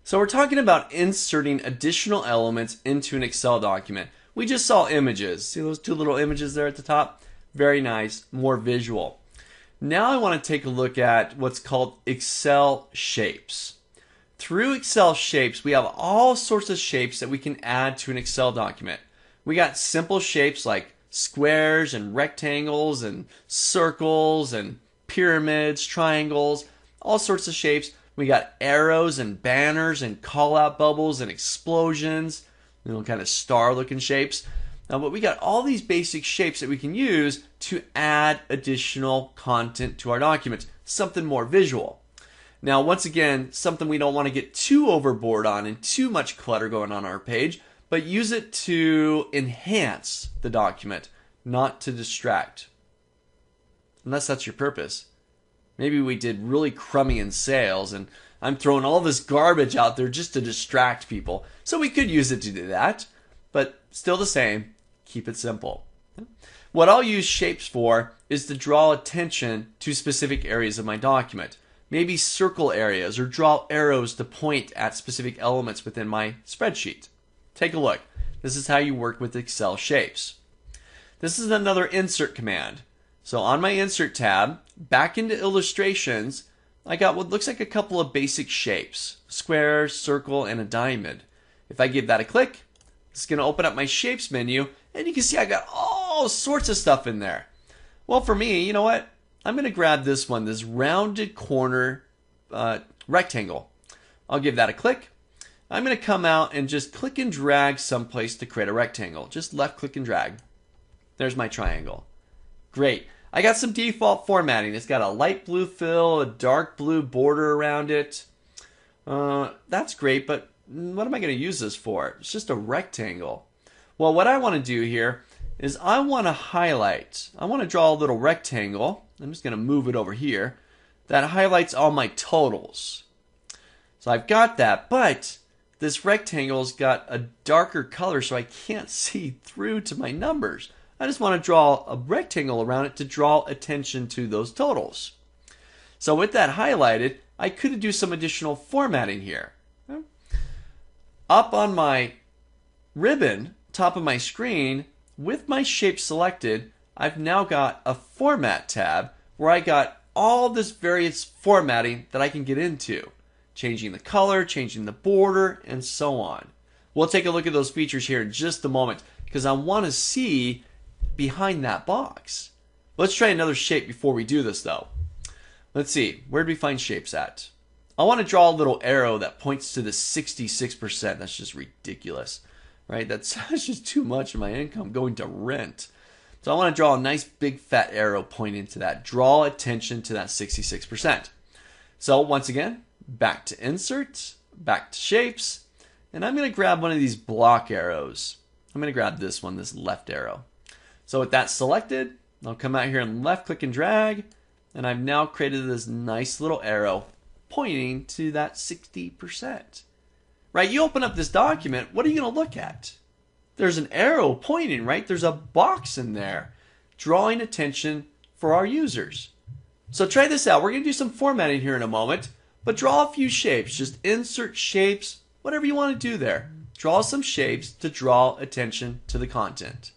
So we're talking about inserting additional elements into an Excel document. We just saw images. See those two little images there at the top? Very nice, more visual. Now I want to take a look at what's called Excel shapes. Through Excel shapes, we have all sorts of shapes that we can add to an Excel document. We got simple shapes like squares and rectangles and circles and pyramids, triangles, all sorts of shapes. We got arrows and banners and call-out bubbles and explosions, kind of star-looking shapes. But we got all these basic shapes that we can use to add additional content to our documents, something more visual. Now, once again, something we don't want to get too overboard on and too much clutter going on our page, but use it to enhance the document, not to distract. Unless that's your purpose. Maybe we did really crummy in sales and I'm throwing all this garbage out there just to distract people. So we could use it to do that, but still the same, keep it simple. What I'll use shapes for is to draw attention to specific areas of my document. Maybe circle areas or draw arrows to point at specific elements within my spreadsheet. Take a look. This is how you work with Excel shapes. This is another insert command. So on my insert tab, back into illustrations, I got what looks like a couple of basic shapes, square, circle, and a diamond. If I give that a click, it's going to open up my shapes menu, and you can see I got all sorts of stuff in there. Well, for me, you know what? I'm going to grab this one, this rounded corner rectangle. I'll give that a click. I'm going to come out and just click and drag someplace to create a rectangle. Just left click and drag. There's my triangle. Great. I got some default formatting. It's got a light blue fill, a dark blue border around it. That's great, but what am I going to use this for? It's just a rectangle. Well, what I want to do here is I want to highlight. I want to draw a little rectangle. I'm just going to move it over here. That highlights all my totals. So I've got that, but this rectangle's got a darker color so I can't see through to my numbers. I just want to draw a rectangle around it to draw attention to those totals. So with that highlighted, I could do some additional formatting here. Up on my ribbon, top of my screen, with my shape selected, I've now got a format tab where I got all this various formatting that I can get into. Changing the color, changing the border, and so on. We'll take a look at those features here in just a moment because I want to see behind that box. Let's try another shape before we do this though. Let's see, where do we find shapes at? I want to draw a little arrow that points to the 66%. That's just ridiculous, right? That's just too much of my income going to rent. So I want to draw a nice big fat arrow pointing to that. Draw attention to that 66%. So once again, back to insert, back to shapes, and I'm going to grab one of these block arrows. I'm going to grab this one, this left arrow. So with that selected, I'll come out here and left click and drag, and I've now created this nice little arrow pointing to that 60%. Right, you open up this document, what are you going to look at? There's an arrow pointing, right? There's a box in there drawing attention for our users. So try this out. We're going to do some formatting here in a moment, but draw a few shapes. Just insert shapes, whatever you want to do there. Draw some shapes to draw attention to the content.